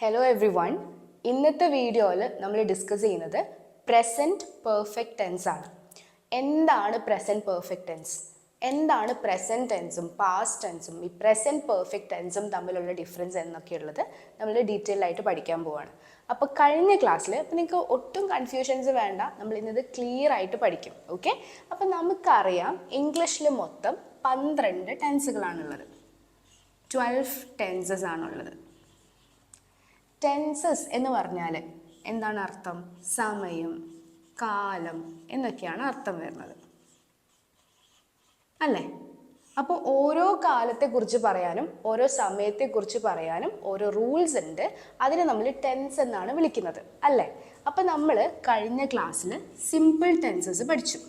Hello every one. ഇന്നത്തെ വീഡിയോയിൽ നമ്മൾ ഡിസ്കസ് ചെയ്യുന്നത് പ്രസൻറ്റ് പെർഫെക്റ്റ് ടെൻസ് ആണ്. എന്താണ് പ്രസൻറ്റ് പെർഫെക്റ്റ് ടെൻസ്, എന്താണ് പ്രസൻറ്റ് ടെൻസും പാസ്റ്റ് ടെൻസും ഈ പ്രസൻറ്റ് പെർഫെക്റ്റ് ടെൻസും തമ്മിലുള്ള ഡിഫറൻസ് എന്നൊക്കെയുള്ളത് നമ്മൾ ഡീറ്റെയിൽ ആയിട്ട് പഠിക്കാൻ പോവാണ്. അപ്പോൾ കഴിഞ്ഞ ക്ലാസ്സിൽ അപ്പോൾ നിങ്ങൾക്ക് ഒട്ടും കൺഫ്യൂഷൻസ് വേണ്ട, നമ്മൾ ഇന്നത് ക്ലിയർ ആയിട്ട് പഠിക്കും. ഓക്കെ, അപ്പോൾ നമുക്കറിയാം ഇംഗ്ലീഷിൽ മൊത്തം 12 ടെൻസുകളാണുള്ളത്, 12 ടെൻസസ് ആണുള്ളത്. ടെൻസസ് എന്ന് പറഞ്ഞാൽ എന്താണ് അർത്ഥം? സമയം, കാലം എന്നൊക്കെയാണ് അർത്ഥം വരുന്നത് അല്ലേ? അപ്പോൾ ഓരോ കാലത്തെക്കുറിച്ച് പറയാനും ഓരോ സമയത്തെക്കുറിച്ച് പറയാനും ഓരോ റൂൾസ് ഉണ്ട്. അതിനെ നമ്മൾ ടെൻസ് എന്നാണ് വിളിക്കുന്നത് അല്ലേ? അപ്പോൾ നമ്മൾ കഴിഞ്ഞ ക്ലാസ്സിൽ സിമ്പിൾ ടെൻസസ് പഠിച്ചു.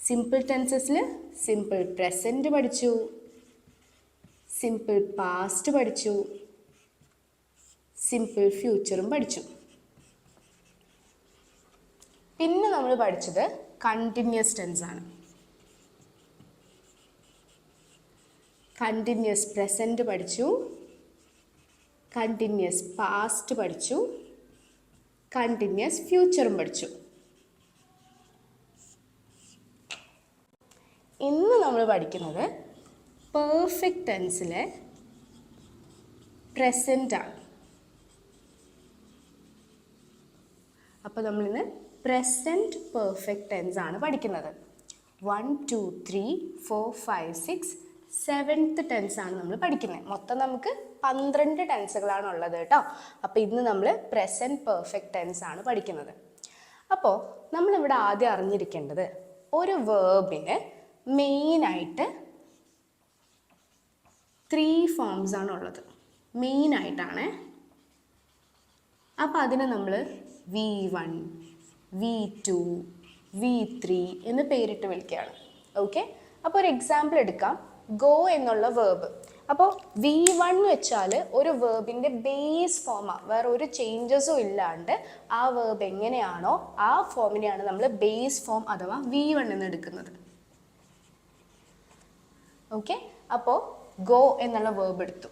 സിമ്പിൾ ടെൻസസിൽ സിമ്പിൾ പ്രസൻറ്റ് പഠിച്ചു, സിമ്പിൾ പാസ്റ്റ് പഠിച്ചു, സിമ്പിൾ ഫ്യൂച്ചറും പഠിച്ചു. പിന്നെ നമ്മൾ പഠിച്ചത് കണ്ടിന്യൂസ് ടെൻസ് ആണ്. കണ്ടിന്യൂസ് പ്രസൻറ്റ് പഠിച്ചു, കണ്ടിന്യൂസ് പാസ്റ്റ് പഠിച്ചു, കണ്ടിന്യൂസ് ഫ്യൂച്ചറും പഠിച്ചു. ഇന്ന് നമ്മൾ പഠിക്കുന്നത് പെർഫെക്റ്റ് ടെൻസിലെ പ്രസൻ്റ് ആണ്. അപ്പോൾ നമ്മളിന്ന് പ്രസൻറ്റ് പെർഫെക്റ്റ് ടെൻസ് ആണ് പഠിക്കുന്നത്. 1, 2, 3, 4, 5, 6, 7th ടെൻസ് ആണ് നമ്മൾ പഠിക്കുന്നത്. മൊത്തം നമുക്ക് 12 ടെൻസുകളാണ് ഉള്ളത് കേട്ടോ. അപ്പോൾ ഇന്ന് നമ്മൾ പ്രസൻറ്റ് പെർഫെക്റ്റ് ടെൻസ് ആണ് പഠിക്കുന്നത്. അപ്പോൾ നമ്മളിവിടെ ആദ്യം അറിഞ്ഞിരിക്കേണ്ടത് ഒരു വേർബിന് മെയിനായിട്ട് 3 ഫോംസ് ആണുള്ളത്. മെയിനായിട്ടാണ്. അപ്പോൾ അതിനെ നമ്മൾ V1, V2, V3 എന്ന് പേരിട്ട് വിളിക്കുകയാണ്. ഓക്കെ, അപ്പോൾ ഒരു എക്സാമ്പിൾ എടുക്കാം. ഗോ എന്നുള്ള വേർബ്. അപ്പോൾ V1 എന്ന് വെച്ചാൽ ഒരു വേർബിൻ്റെ ബേസ് ഫോമാണ്, വേറെ ഒരു ചേഞ്ചസും ഇല്ലാണ്ട് ആ വേർബ് എങ്ങനെയാണോ ആ ഫോമിനെയാണ് നമ്മൾ ബേസ് ഫോം അഥവാ V1 എന്ന് എടുക്കുന്നത്. ഓക്കെ, അപ്പോൾ ഗോ എന്നുള്ള വേർബ് എടുത്തു.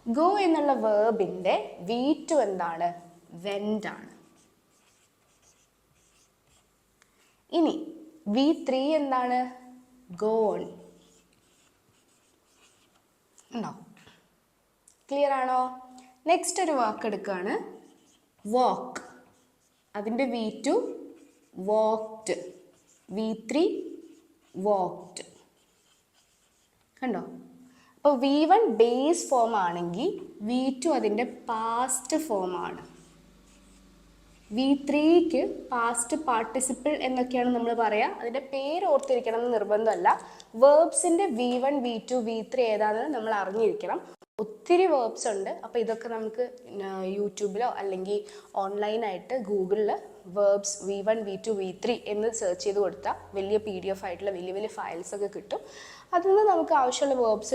ഗോ എന്നുള്ള വേർബിൻ്റെ V2 എന്താണ്? വെൻഡ് ആണ്. ഇനി V3 എന്താണ്? ഗോൺ. ഉണ്ടോ? ക്ലിയർ ആണോ? നെക്സ്റ്റ് ഒരു വാക്ക് എടുക്കുകയാണ്, വാക്ക്. അതിൻ്റെ V2 വാക്ക്ഡ്, V3 വാക്ക്ഡ്. കണ്ടോ? അപ്പോൾ V1 ബേസ് ഫോം ആണെങ്കിൽ V2 അതിൻ്റെ പാസ്റ്റ് ഫോമാണ്. V3ക്ക് പാസ്റ്റ് പാർട്ടിസിപ്പിൾ എന്നൊക്കെയാണ് നമ്മൾ പറയുക. അതിൻ്റെ പേര് ഓർത്തിരിക്കണം എന്ന് നിർബന്ധമല്ല. വേർബ്സിൻ്റെ V1, V2, V3 ഏതാണെന്ന് നമ്മൾ അറിഞ്ഞിരിക്കണം. ഒത്തിരി വേർബ്സ് ഉണ്ട്. അപ്പോൾ ഇതൊക്കെ നമുക്ക് യൂട്യൂബിലോ അല്ലെങ്കിൽ ഓൺലൈനായിട്ട് ഗൂഗിളിൽ വേർബ്സ് V1, V2, V3 എന്ന് സെർച്ച് ചെയ്ത് കൊടുത്താൽ വലിയ PDF ആയിട്ടുള്ള വലിയ വലിയ ഫയൽസൊക്കെ കിട്ടും. അതിൽ നിന്ന് നമുക്ക് ആവശ്യമുള്ള വേർബ്സ്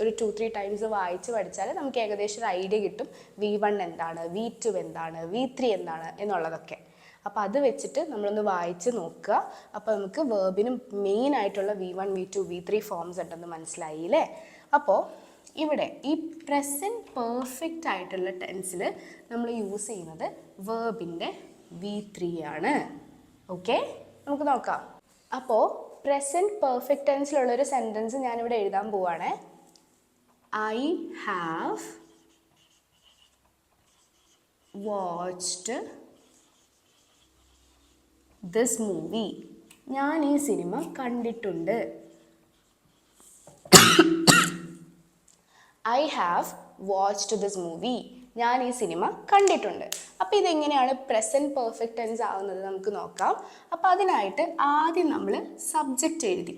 ഒരു 2-3 ടൈംസ് വായിച്ച് പഠിച്ചാൽ നമുക്ക് ഏകദേശം ഒരു ഐഡിയ കിട്ടും V1 എന്താണ്, V2 എന്താണ്, V3 എന്താണ് എന്നുള്ളതൊക്കെ. അപ്പോൾ അത് വെച്ചിട്ട് നമ്മളൊന്ന് വായിച്ച് നോക്കുക. അപ്പോൾ നമുക്ക് വേർബിനും മെയിൻ ആയിട്ടുള്ള V1, V2, V3 ഫോംസ് ഉണ്ടെന്ന് മനസ്സിലായില്ലേ? അപ്പോൾ ഇവിടെ ഈ പ്രസൻറ്റ് പെർഫെക്റ്റ് ആയിട്ടുള്ള ടെൻസിൽ നമ്മൾ യൂസ് ചെയ്യുന്നത് വേർബിൻ്റെ V3 ആണ്. ഓക്കെ, നമുക്ക് നോക്കാം. അപ്പോൾ പ്രസൻറ്റ് പെർഫെക്റ്റ് ടെൻസിലുള്ളൊരു സെൻറ്റൻസ് ഞാനിവിടെ എഴുതാൻ പോവാണ്. I have watched this movie. ഞാൻ ഈ സിനിമ കണ്ടിട്ടുണ്ട്. I have watched this movie. ഞാൻ ഈ സിനിമ കണ്ടിട്ടുണ്ട്. അപ്പോൾ ഇതെങ്ങനെയാണ് പ്രസൻറ്റ് പെർഫെക്റ്റ് ടെൻസ് ആവുന്നത് നമുക്ക് നോക്കാം. അപ്പോൾ അതിനായിട്ട് ആദ്യം നമ്മൾ സബ്ജക്റ്റ് എഴുതി.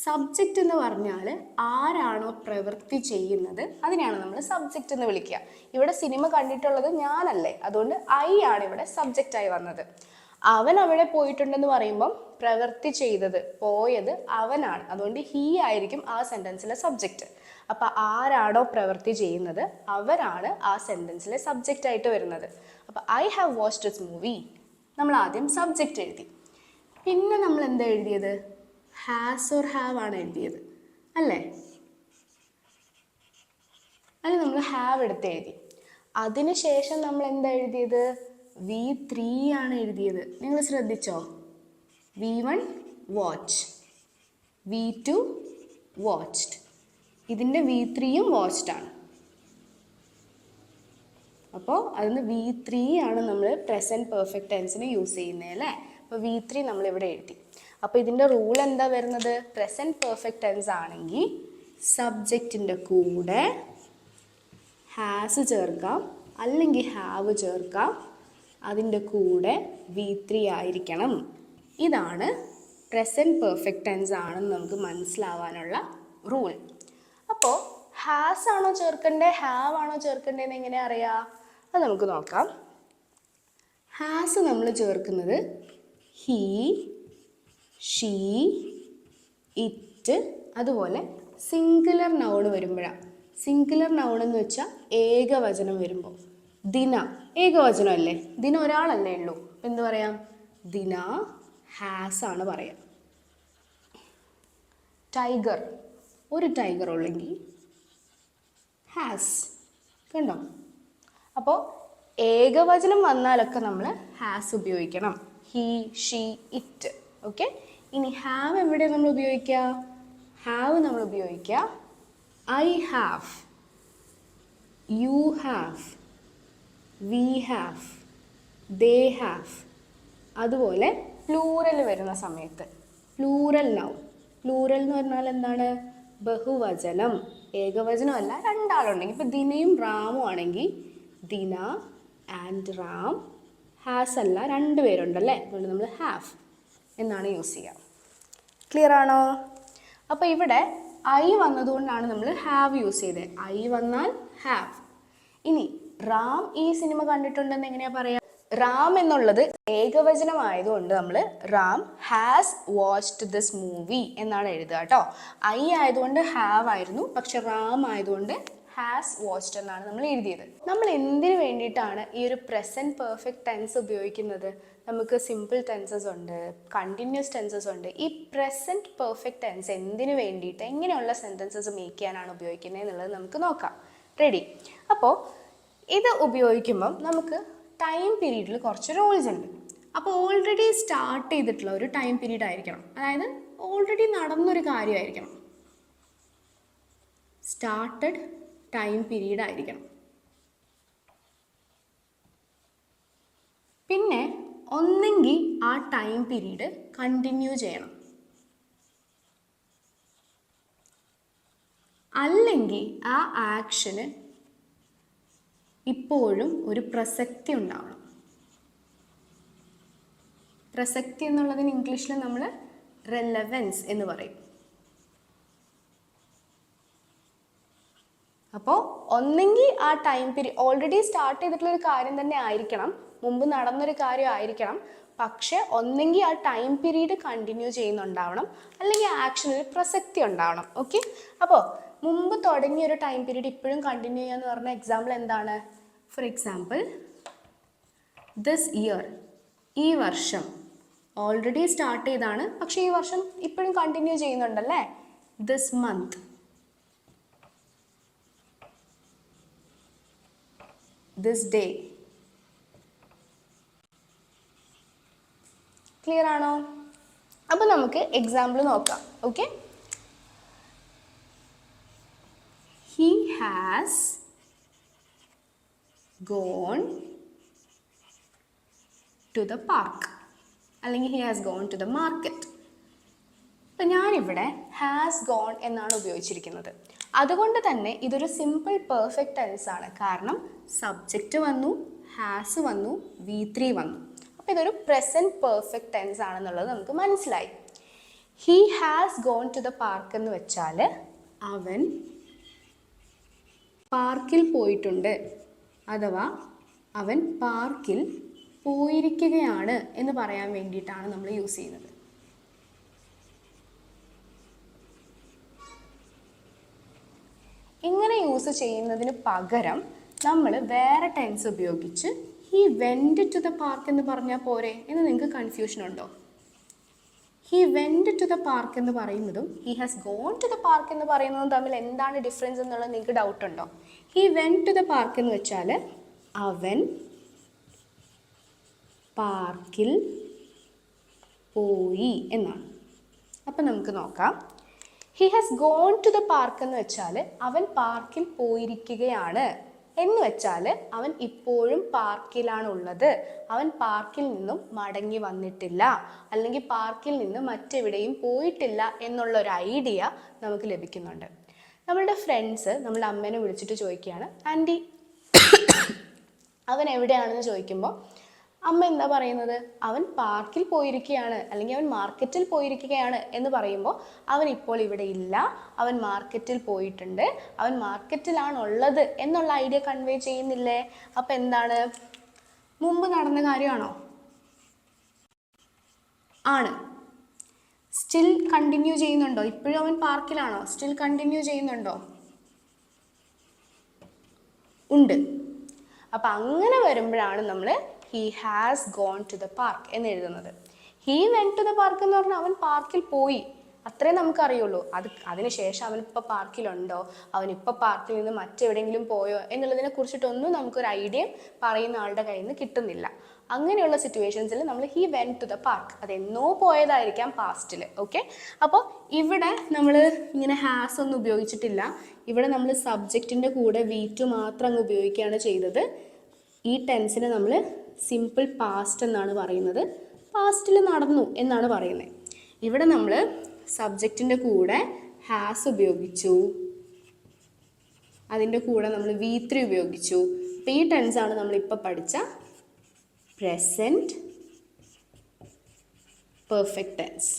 സബ്ജക്റ്റ് എന്ന് പറഞ്ഞാൽ ആരാണോ പ്രവൃത്തി ചെയ്യുന്നത് അതിനെയാണ് നമ്മൾ സബ്ജക്റ്റ് എന്ന് വിളിക്കുക. ഇവിടെ സിനിമ കണ്ടിട്ടുള്ളത് ഞാനല്ലേ, അതുകൊണ്ട് ഐ ആണ് ഇവിടെ സബ്ജക്റ്റായി വന്നത്. അവൻ അവിടെ പോയിട്ടുണ്ടെന്ന് പറയുമ്പം പ്രവൃത്തി ചെയ്തത് പോയത് അവനാണ്, അതുകൊണ്ട് ഹീ ആയിരിക്കും ആ സെൻറ്റൻസിലെ സബ്ജക്റ്റ്. അപ്പോൾ ആരാണോ പ്രവൃത്തി ചെയ്യുന്നത് അവരാണ് ആ സെൻറ്റൻസിലെ സബ്ജക്റ്റ് ആയിട്ട് വരുന്നത്. അപ്പോൾ I have watched this movie, നമ്മൾ ആദ്യം സബ്ജക്റ്റ് എഴുതി. പിന്നെ നമ്മൾ എന്താ എഴുതിയത്? ഹാസ് ഓർ ഹാവ് ആണ് എഴുതിയത് അല്ലേ? അതിന് നമ്മൾ ഹാവ് എടുത്ത് എഴുതി. അതിനുശേഷം നമ്മൾ എന്താ എഴുതിയത്? V3 ആണ് എഴുതിയത്. നിങ്ങൾ ശ്രദ്ധിച്ചോ? V1 വാച്ച്, V2 വാച്ച്ഡ്, ഇതിൻ്റെ V3യും വാച്ച്ഡ് ആണ്. അപ്പോൾ അതിന് V3 ആണ് നമ്മൾ പ്രസൻറ്റ് പെർഫെക്റ്റ് ടെൻസിന് യൂസ് ചെയ്യുന്നത് അല്ലേ? അപ്പോൾ V3 നമ്മളിവിടെ എഴുതി. അപ്പോൾ ഇതിൻ്റെ റൂൾ എന്താ വരുന്നത്? പ്രസൻറ്റ് പെർഫെക്റ്റ് ടെൻസ് ആണെങ്കിൽ സബ്ജക്റ്റിൻ്റെ കൂടെ ഹാസ് ചേർക്കാം, അല്ലെങ്കിൽ ഹാവ് ചേർക്കാം, അതിൻ്റെ കൂടെ V3 ആയിരിക്കണം. ഇതാണ് പ്രസൻറ്റ് പെർഫെക്റ്റ് ടെൻസ് ആണെന്ന് നമുക്ക് മനസ്സിലാവാനുള്ള റൂൾ. അപ്പോൾ ഹാസ് ആണോ ചേർക്കണ്ടേ, ഹാവ് ആണോ ചേർക്കണ്ടേന്ന് എങ്ങനെ അറിയാം? അത് നമുക്ക് നോക്കാം. ഹാസ് നമ്മൾ ചേർക്കുന്നത് ഹീ, ഷീ, ഇറ്റ്, അതുപോലെ സിംഗുലർ നൗൺ വരുമ്പോഴാണ്. സിംഗുലർ നൗൺ എന്ന് വെച്ചാൽ ഏകവചനം വരുമ്പോൾ. ദിന ഏകവചനം അല്ലേ, ദിന ഒരാളല്ലേ ഉള്ളൂ, എന്ത് പറയാം? ദിന ഹാസ് ആണ് പറയാം. ടൈഗർ, ഒരു ടൈഗർ ഉള്ളെങ്കിൽ ഹാസ്. കണ്ടോ? അപ്പോൾ ഏകവചനം വന്നാലൊക്കെ നമ്മൾ ഹാസ് ഉപയോഗിക്കണം. He, she, it. ഓക്കെ. ഇനി ഹാവ് എവിടെ നമ്മൾ ഉപയോഗിക്കുക? ഹാവ് നമ്മൾ ഉപയോഗിക്കുക I have, you have, we have, they have. അതുപോലെ പ്ലൂറൽ വരുന്ന സമയത്ത് പ്ലൂറൽ നൗൺ. പ്ലൂറൽ എന്ന് പറഞ്ഞാൽ എന്താണ്? ബഹുവചനം, ഏകവചനം അല്ല, രണ്ടാളുണ്ടെങ്കിൽ. ഇപ്പം ദിനയും റാമും ആണെങ്കിൽ ദിന ആൻഡ് റാം. ഹാസ് അല്ല, രണ്ടുപേരുണ്ടല്ലേ, അതുകൊണ്ട് നമ്മൾ ഹാവ് എന്നാണ് യൂസ് ചെയ്യുക. ക്ലിയർ ആണോ? അപ്പോൾ ഇവിടെ ഐ വന്നതുകൊണ്ടാണ് നമ്മൾ ഹാവ് യൂസ് ചെയ്തത്. ഐ വന്നാൽ ഹാവ്. ഇനി റാം ഈ സിനിമ കണ്ടിട്ടുണ്ടെന്ന് എങ്ങനെയാ പറയാ? റാം എന്നുള്ളത് ഏകവചനമായതുകൊണ്ട് നമ്മൾ Ram has watched this movie എന്നാണ് എഴുതുക കേട്ടോ. ഐ ആയതുകൊണ്ട് ഹാവ് ആയിരുന്നു, പക്ഷെ റാം ആയതുകൊണ്ട് ഹാസ് വാച്ച്ഡ് എന്നാണ് നമ്മൾ എഴുതിയത്. നമ്മൾ എന്തിനു വേണ്ടിയിട്ടാണ് ഈ ഒരു പ്രസൻറ്റ് പെർഫെക്റ്റ് ടെൻസ് ഉപയോഗിക്കുന്നത്? നമുക്ക് സിമ്പിൾ ടെൻസസ് ഉണ്ട്, കണ്ടിന്യൂസ് ടെൻസസ് ഉണ്ട്. ഈ പ്രസൻറ്റ് പെർഫെക്റ്റ് ടെൻസ് എന്തിനു വേണ്ടിയിട്ട്, എങ്ങനെയുള്ള സെൻറ്റൻസസ് മേക്ക് ചെയ്യാനാണ് ഉപയോഗിക്കുന്നത് എന്നുള്ളത് നമുക്ക് നോക്കാം. റെഡി? അപ്പോൾ ഇത് ഉപയോഗിക്കുമ്പം നമുക്ക് ടൈം പീരീഡിൽ കുറച്ച് റൂൾസ് ഉണ്ട്. അപ്പോൾ ഓൾറെഡി സ്റ്റാർട്ട് ചെയ്തിട്ടുള്ള ഒരു ടൈം പീരീഡ് ആയിരിക്കണം, അതായത് ഓൾറെഡി നടന്നൊരു കാര്യമായിരിക്കണം. സ്റ്റാർട്ടഡ് ടൈം പീരീഡ് ആയിരിക്കണം. പിന്നെ ഒന്നെങ്കിൽ ആ ടൈം പീരീഡ് കണ്ടിന്യൂ ചെയ്യണം, അല്ലെങ്കിൽ ആ ആക്ഷന് ഇപ്പോഴും ഒരു പ്രസക്തി ഉണ്ടാവണം. പ്രസക്തി എന്നുള്ളതിന് ഇംഗ്ലീഷിൽ നമ്മൾ റെലവൻസ് എന്ന് പറയും. അപ്പോൾ ഒന്നെങ്കിൽ ആ ടൈം പീരീഡ് ഓൾറെഡി സ്റ്റാർട്ട് ചെയ്തിട്ടുള്ളൊരു കാര്യം തന്നെ ആയിരിക്കണം, മുമ്പ് നടന്നൊരു കാര്യം ആയിരിക്കണം, പക്ഷെ ഒന്നെങ്കിൽ ആ ടൈം പീരീഡ് കണ്ടിന്യൂ ചെയ്യുന്നുണ്ടാവണം, അല്ലെങ്കിൽ ആക്ഷനൊരു പ്രസക്തി ഉണ്ടാവണം. ഓക്കെ. അപ്പോൾ മുമ്പ് തുടങ്ങിയൊരു ടൈം പീരീഡ് ഇപ്പോഴും കണ്ടിന്യൂ ചെയ്യാന്ന് പറഞ്ഞ എക്സാമ്പിൾ എന്താണ്? ഫോർ എക്സാമ്പിൾ ദിസ് ഇയർ, ഈ വർഷം ഓൾറെഡി സ്റ്റാർട്ട് ചെയ്താണ്, പക്ഷേ ഈ വർഷം ഇപ്പോഴും കണ്ടിന്യൂ ചെയ്യുന്നുണ്ടല്ലേ. This month, this day. Clear ആണോ? അപ്പോൾ നമുക്ക് എക്സാമ്പിൾ നോക്കാം. Okay. He has gone to the park, അല്ലെങ്കിൽ he has gone to the market. അപ്പം ഞാനിവിടെ ഹാസ് ഗോൺ എന്നാണ് ഉപയോഗിച്ചിരിക്കുന്നത്. അതുകൊണ്ട് തന്നെ ഇതൊരു സിമ്പിൾ പെർഫെക്റ്റ് ടെൻസ് ആണ്. കാരണം സബ്ജക്റ്റ് വന്നു, ഹാസ് വന്നു, V3 വന്നു. അപ്പോൾ ഇതൊരു പ്രസൻറ്റ് പെർഫെക്റ്റ് ടെൻസ് ആണെന്നുള്ളത് നമുക്ക് മനസ്സിലായി. He has gone to the park എന്ന് വെച്ചാൽ അവൻ പാർക്കിൽ പോയിട്ടുണ്ട്, അഥവാ അവൻ പാർക്കിൽ പോയിരിക്കുകയാണ് എന്ന് പറയാൻ വേണ്ടിയിട്ടാണ് നമ്മൾ യൂസ് ചെയ്യുന്നത്. ഇങ്ങനെ യൂസ് ചെയ്യുന്നതിന് പകരം നമ്മൾ വേറെ ടെൻസ് ഉപയോഗിച്ച് he went to the park എന്ന് പറഞ്ഞാൽ പോരെ എന്ന് നിങ്ങൾക്ക് കൺഫ്യൂഷൻ ഉണ്ടോ? He went to the park എന്ന് പറയുന്നതും he has gone to the park എന്ന് പറയുന്നതും തമ്മിൽ എന്താണ് ഡിഫറൻസ് എന്നുള്ളത് നിങ്ങൾക്ക് ഡൗട്ട് ഉണ്ടോ? He went to the park എന്ന് വെച്ചാൽ അവൻ പാർക്കിൽ പോയി എന്നാണ്. അപ്പം നമുക്ക് നോക്കാം. He has gone to the park എന്ന് വെച്ചാൽ അവൻ പാർക്കിൽ പോയിരിക്കുകയാണ് എന്ന് വെച്ചാൽ അവൻ ഇപ്പോഴും പാർക്കിലാണുള്ളത്, അവൻ പാർക്കിൽ നിന്നും മടങ്ങി വന്നിട്ടില്ല, അല്ലെങ്കിൽ പാർക്കിൽ നിന്ന് മറ്റെവിടെയും പോയിട്ടില്ല എന്നുള്ള ഒരു ഐഡിയ നമുക്ക് ലഭിക്കുന്നുണ്ട്. നമ്മളുടെ ഫ്രണ്ട്സ് നമ്മളുടെ അമ്മേനെ വിളിച്ചിട്ട് ചോദിക്കുകയാണ്, ആൻറ്റി അവൻ എവിടെയാണെന്ന് ചോദിക്കുമ്പോൾ അമ്മ എന്താ പറയുന്നത്? അവൻ പാർക്കിൽ പോയിരിക്കുകയാണ്, അല്ലെങ്കിൽ അവൻ മാർക്കറ്റിൽ പോയിരിക്കുകയാണ് എന്ന് പറയുമ്പോൾ അവൻ ഇപ്പോൾ ഇവിടെ ഇല്ല, അവൻ മാർക്കറ്റിൽ പോയിട്ടുണ്ട്, അവൻ മാർക്കറ്റിലാണുള്ളത് എന്നുള്ള ഐഡിയ കൺവേ ചെയ്യുന്നില്ലേ? അപ്പം എന്താണ്? മുമ്പ് നടന്ന കാര്യമാണോ? ആണ്. സ്റ്റിൽ കണ്ടിന്യൂ ചെയ്യുന്നുണ്ടോ? ഇപ്പോഴും അവൻ പാർക്കിലാണോ? സ്റ്റിൽ കണ്ടിന്യൂ ചെയ്യുന്നുണ്ടോ? ഉണ്ട്. അപ്പം അങ്ങനെ വരുമ്പോഴാണ് നമ്മൾ he has gone to the park എന്ന് എഴുതുന്നത്. He went to the park എന്ന് പറഞ്ഞാൽ അവൻ പാർക്കിൽ പോയി, അത്രേ നമുക്കറിയുള്ളൂ. അതിനുശേഷം അവനിപ്പോൾ പാർക്കിലുണ്ടോ, അവനിപ്പോൾ പാർക്കിൽ നിന്ന് മറ്റെവിടെയെങ്കിലും പോയോ എന്നുള്ളതിനെ കുറിച്ചിട്ടൊന്നും നമുക്കൊരു ഐഡിയ പറയുന്ന ആളുടെ കയ്യിൽ നിന്ന് കിട്ടുന്നില്ല. അങ്ങനെയുള്ള സിറ്റുവേഷൻസിൽ നമ്മൾ he went to the park, അതെന്നോ പോയതായിരിക്കാം പാസ്റ്റിൽ. ഓക്കെ, അപ്പോൾ ഇവിടെ നമ്മൾ ഇങ്ങനെ ഹാസ് ഒന്നും ഉപയോഗിച്ചിട്ടില്ല. ഇവിടെ നമ്മൾ സബ്ജക്റ്റിൻ്റെ കൂടെ V2 മാത്രം അങ്ങ് ഉപയോഗിക്കുകയാണ് ചെയ്തത്. ഈ ടെൻസിനെ നമ്മൾ സിമ്പിൾ പാസ്റ്റ് എന്നാണ് പറയുന്നത്, പാസ്റ്റിൽ നടന്നു എന്നാണ് പറയുന്നത്. ഇവിടെ നമ്മൾ സബ്ജക്റ്റിൻ്റെ കൂടെ ഹാസ് ഉപയോഗിച്ചു, അതിൻ്റെ കൂടെ നമ്മൾ V3 ഉപയോഗിച്ചു. അപ്പോൾ ഈ ടെൻസാണ് നമ്മളിപ്പോൾ പഠിച്ച പ്രസൻറ്റ് പെർഫെക്റ്റ് ടെൻസ്.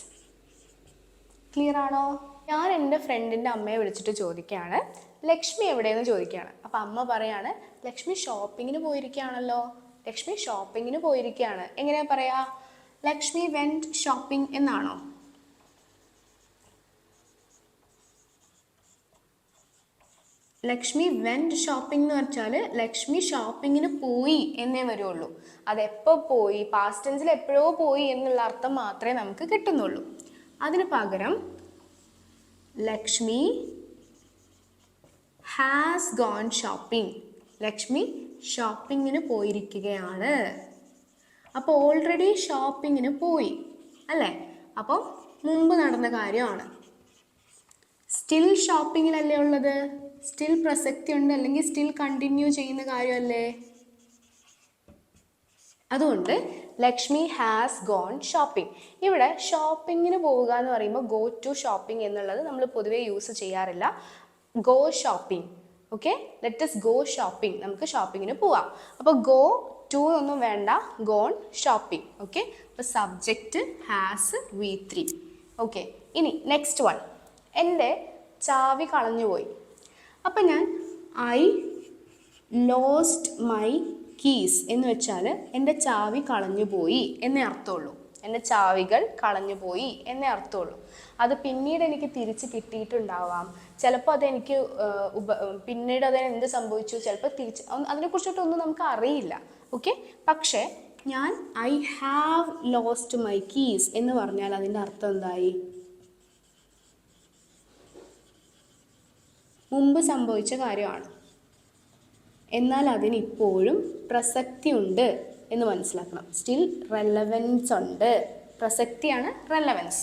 ക്ലിയർ ആണോ? ഞാൻ എൻ്റെ ഫ്രണ്ടിൻ്റെ അമ്മയെ വിളിച്ചിട്ട് ചോദിക്കുകയാണ്, ലക്ഷ്മി എവിടെയെന്ന് ചോദിക്കുകയാണ്. അപ്പം അമ്മ പറയാണ്, ലക്ഷ്മി ഷോപ്പിങ്ങിന് പോയിരിക്കുകയാണല്ലോ, ലക്ഷ്മി ഷോപ്പിങ്ങിന് പോയിരിക്കുകയാണ്. എങ്ങനെയാ പറയാ? ലക്ഷ്മി വെന്റ് ഷോപ്പിംഗ് എന്നാണോ? ലക്ഷ്മി വെന്റ് ഷോപ്പിംഗ് എന്ന് വെച്ചാൽ ലക്ഷ്മി ഷോപ്പിങ്ങിന് പോയി എന്നേ വരുള്ളൂ. അതെപ്പോൾ പോയി, പാസ്റ്റ് ടെൻസിൽ എപ്പോഴോ പോയി എന്നുള്ള അർത്ഥം മാത്രമേ നമുക്ക് കിട്ടുന്നുള്ളൂ. അതിന് പകരം Lakshmi has gone shopping, Lakshmi ഷോപ്പിങ്ങിന് പോയിരിക്കുകയാണ്. അപ്പോൾ ഓൾറെഡി ഷോപ്പിങ്ങിന് പോയി അല്ലേ? അപ്പോൾ മുമ്പ് നടന്ന കാര്യമാണ്. സ്റ്റിൽ ഷോപ്പിങ്ങിലല്ലേ ഉള്ളത്? സ്റ്റിൽ പ്രസക്തി ഉണ്ട്, അല്ലെങ്കിൽ സ്റ്റിൽ കണ്ടിന്യൂ ചെയ്യുന്ന കാര്യമല്ലേ? അതുകൊണ്ട് ലക്ഷ്മി ഹാസ് ഗോൺ ഷോപ്പിംഗ്. ഇവിടെ ഷോപ്പിങ്ങിന് പോവുക എന്ന് പറയുമ്പോൾ ഗോ ടു ഷോപ്പിംഗ് എന്നുള്ളത് നമ്മൾ പൊതുവെ യൂസ് ചെയ്യാറില്ല. Go shopping. Okay, let us go shopping. നമുക്ക് ഷോപ്പിങ്ങിന് പോവാം. അപ്പോൾ ഗോ ടു ഒന്നും വേണ്ട, ഗോൺ ഷോപ്പിംഗ്. ഓക്കെ, അപ്പോൾ സബ്ജക്റ്റ് ഹാസ് V3. ഓക്കെ, ഇനി നെക്സ്റ്റ് വൺ, എൻ്റെ ചാവി കളഞ്ഞുപോയി. അപ്പം ഞാൻ ഐ ലോസ്റ്റ് മൈ കീസ് എന്ന് വെച്ചാൽ എൻ്റെ ചാവി കളഞ്ഞുപോയി എന്നേ അർത്ഥമുള്ളൂ. എൻ്റെ ചാവികൾ കളഞ്ഞുപോയി എന്നേ അർത്ഥമുള്ളൂ. അത് പിന്നീട് എനിക്ക് തിരിച്ച് കിട്ടിയിട്ടുണ്ടാവാം, ചിലപ്പോൾ അതെനിക്ക് പിന്നീട് അതിന് എന്ത് സംഭവിച്ചു, ചിലപ്പോൾ തിരിച്ച് അതിനെക്കുറിച്ചിട്ടൊന്നും നമുക്ക് അറിയില്ല. ഓക്കെ, പക്ഷേ ഞാൻ I have lost my keys എന്ന് പറഞ്ഞാൽ അതിൻ്റെ അർത്ഥം എന്തായി? മുമ്പ് സംഭവിച്ച കാര്യമാണ്, എന്നാൽ അതിന് ഇപ്പോഴും പ്രസക്തി ഉണ്ട് എന്ന് മനസ്സിലാക്കണം. സ്റ്റിൽ റെലവൻസ് ഉണ്ട്. പ്രസക്തിയാണ് റെലവൻസ്.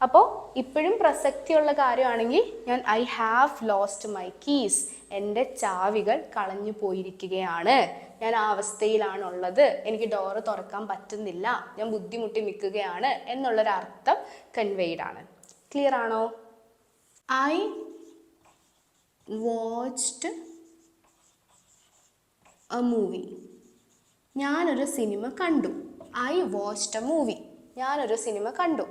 അപ്പോൾ ഇപ്പോഴും പ്രസക്തിയുള്ള കാര്യമാണെങ്കിൽ ഞാൻ I have lost my keys, എൻ്റെ ചാവികൾ കളഞ്ഞു പോയിരിക്കുകയാണ്, ഞാൻ ആ അവസ്ഥയിലാണുള്ളത്, എനിക്ക് ഡോറ് തുറക്കാൻ പറ്റുന്നില്ല, ഞാൻ ബുദ്ധിമുട്ടി നിൽക്കുകയാണ് എന്നുള്ളൊരർത്ഥം കൺവേയ്ഡ് ആണ്. ക്ലിയർ ആണോ? I watched A movie. ഞാനൊരു സിനിമ കണ്ടു. I watched A movie. ഞാനൊരു സിനിമ കണ്ടു.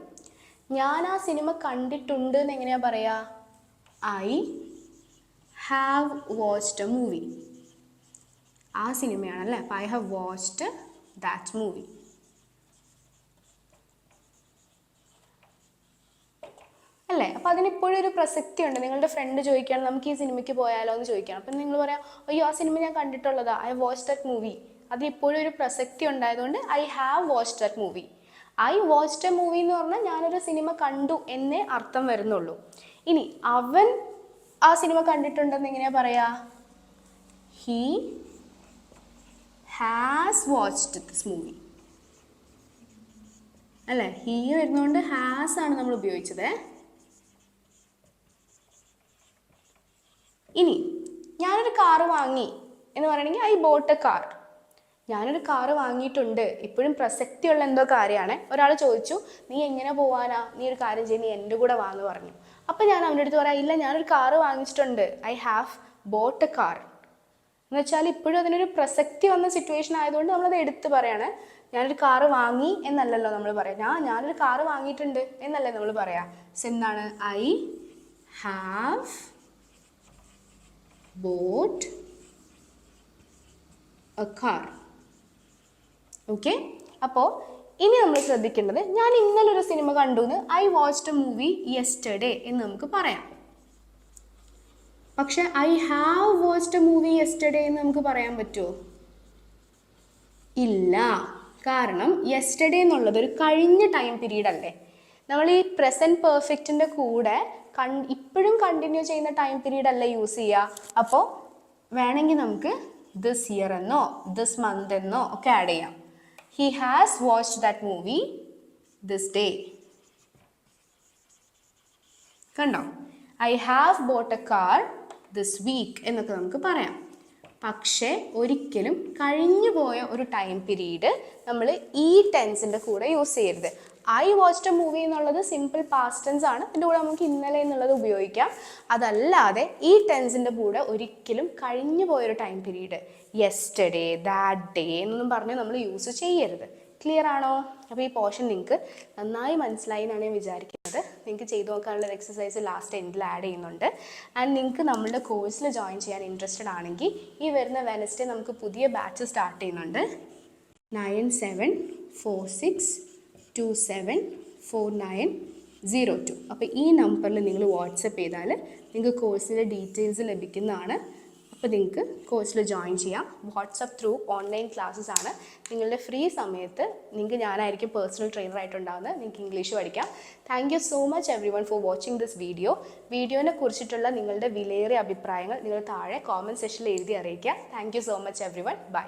ഞാൻ ആ സിനിമ കണ്ടിട്ടുണ്ട് എന്ന് എങ്ങനെയാ പറയാ? I have watched A movie. ആ സിനിമയാണല്ലേ, അപ്പോൾ I have watched that movie. അല്ലേ? അപ്പോൾ അതിനിപ്പോഴും ഒരു പ്രസക്തി ഉണ്ട്. നിങ്ങളുടെ ഫ്രണ്ട് ചോദിക്കുകയാണ് നമുക്ക് ഈ സിനിമയ്ക്ക് പോയാലോ എന്ന് ചോദിക്കുകയാണ്. അപ്പം നിങ്ങൾ പറയാം, അയ്യോ ആ സിനിമ ഞാൻ കണ്ടിട്ടുള്ളതാ, ഐ വാച്ച് ദാറ്റ് മൂവി. അത് ഇപ്പോഴും ഒരു പ്രസക്തി ഉണ്ടായതുകൊണ്ട് I have watch that movie. I watched A movie എന്ന് പറഞ്ഞാൽ ഞാനൊരു സിനിമ കണ്ടു എന്നേ അർത്ഥം വരുന്നുള്ളൂ. ഇനി അവൻ ആ സിനിമ കണ്ടിട്ടുണ്ടെന്ന് എങ്ങനെയാ പറയാ? He has watched this movie അല്ലേ? ഹീ വരുന്നതുകൊണ്ട് ഹാസ് ആണ് നമ്മൾ ഉപയോഗിച്ചത്. ഇനി ഞാനൊരു കാറ് വാങ്ങി എന്ന് പറയണമെങ്കിൽ ഐ ബോട്ട് എ കാർ. ഞാനൊരു കാറ് വാങ്ങിയിട്ടുണ്ട്, ഇപ്പോഴും പ്രസക്തിയുള്ള എന്തോ കാര്യമാണ്. ഒരാൾ ചോദിച്ചു നീ എങ്ങനെ പോവാനാ, നീ ഒരു കാര്യം ചെയ്ത് നീ എൻ്റെ കൂടെ വാന്ന് പറഞ്ഞു. അപ്പം ഞാൻ അവൻ്റെ അടുത്ത് പറയാം, ഇല്ല ഞാനൊരു കാറ് വാങ്ങിച്ചിട്ടുണ്ട്, I have bought A car. എന്ന് വെച്ചാൽ ഇപ്പോഴും അതിനൊരു പ്രസക്തി വന്ന സിറ്റുവേഷൻ ആയതുകൊണ്ട് നമ്മളത് എടുത്ത് പറയാണ്. ഞാനൊരു കാറ് വാങ്ങി എന്നല്ലല്ലോ നമ്മൾ പറയാം, ഞാനൊരു കാറ് വാങ്ങിയിട്ടുണ്ട് എന്നല്ലേ നമ്മൾ പറയാം. സോ എന്താണ്? I have bought A car. Okay, അപ്പോൾ ഇനി നമ്മൾ ശ്രദ്ധിക്കേണ്ടത്, ഞാൻ ഇന്നലെ ഒരു സിനിമ കണ്ടു എന്ന്, I watched A movie yesterday എന്ന് നമുക്ക് പറയാം. പക്ഷെ I have watched A movie yesterday എന്ന് നമുക്ക് പറയാൻ പറ്റുമോ? ഇല്ല. കാരണം യെസ്റ്റർഡേ എന്നുള്ളത് ഒരു കഴിഞ്ഞ ടൈം പീരീഡ് അല്ലേ. നമ്മൾ ഈ പ്രസൻറ്റ് പെർഫെക്റ്റിൻ്റെ കൂടെ ഇപ്പോഴും കണ്ടിന്യൂ ചെയ്യുന്ന ടൈം പീരീഡ് അല്ലേ യൂസ് ചെയ്യുക. അപ്പോൾ വേണമെങ്കിൽ നമുക്ക് ദിസ് ഇയർ എന്നോ ദിസ് മന്ത് എന്നോ ഒക്കെ ആഡ് ചെയ്യാം. He has watched that movie this day. കണ്ടോ? I have bought a car this week എന്നൊക്കെ നമുക്ക് പറയാം. പക്ഷേ ഒരിക്കലും കഴിഞ്ഞു പോയ ഒരു ടൈം പീരീഡ് നമ്മൾ ഈ ടെൻസിൻ്റെ കൂടെ യൂസ് ചെയ്യരുത്. ഐ വാച്ച്ഡ് എ മൂവി എന്നുള്ളത് സിമ്പിൾ പാസ്റ്റ് ടെൻസ് ആണ്, അതിൻ്റെ കൂടെ നമുക്ക് ഇന്നലെ എന്നുള്ളത് ഉപയോഗിക്കാം. അതല്ലാതെ ഈ ടെൻസിൻ്റെ കൂടെ ഒരിക്കലും കഴിഞ്ഞു പോയൊരു time period yesterday, that day എന്നൊന്നും പറഞ്ഞ് നമ്മൾ യൂസ് ചെയ്യരുത്. ക്ലിയർ ആണോ? അപ്പോൾ ഈ പോർഷൻ നിങ്ങൾക്ക് നന്നായി മനസ്സിലായി എന്നാണ് ഞാൻ വിചാരിക്കുന്നത്. നിങ്ങൾക്ക് ചെയ്തു നോക്കാനുള്ള ഒരു എക്സസൈസ് ലാസ്റ്റ് എൻഡിൽ ആഡ് ചെയ്യുന്നുണ്ട്. ആൻഡ് നിങ്ങൾക്ക് നമ്മളുടെ കോഴ്സിൽ ജോയിൻ ചെയ്യാൻ ഇൻട്രസ്റ്റഡ് ആണെങ്കിൽ ഈ വരുന്ന വെനസ്ഡേ നമുക്ക് പുതിയ ബാച്ച് സ്റ്റാർട്ട് ചെയ്യുന്നുണ്ട്. 9746274902. അപ്പോൾ ഈ നമ്പറിൽ നിങ്ങൾ വാട്സപ്പ് ചെയ്താൽ നിങ്ങൾക്ക് കോഴ്സിൻ്റെ ഡീറ്റെയിൽസ് ലഭിക്കുന്നതാണ്. അപ്പോൾ നിങ്ങൾക്ക് കോഴ്സിൽ ജോയിൻ ചെയ്യാം. വാട്സപ്പ് ത്രൂ ഓൺലൈൻ ക്ലാസ്സസ് ആണ്. നിങ്ങളുടെ ഫ്രീ സമയത്ത് ഞാനായിരിക്കും പേഴ്സണൽ ട്രെയിനർ ആയിട്ടുണ്ടാകുന്നത്. നിങ്ങൾക്ക് ഇംഗ്ലീഷ് പഠിക്കാം. Thank you so much every one for watching this video. വീഡിയോനെ കുറിച്ചിട്ടുള്ള നിങ്ങളുടെ വിലയേറിയ അഭിപ്രായങ്ങൾ നിങ്ങൾ താഴെ കോമൻറ്റ് സെക്ഷനിൽ എഴുതി അറിയിക്കുക. Thank you so much every one. By.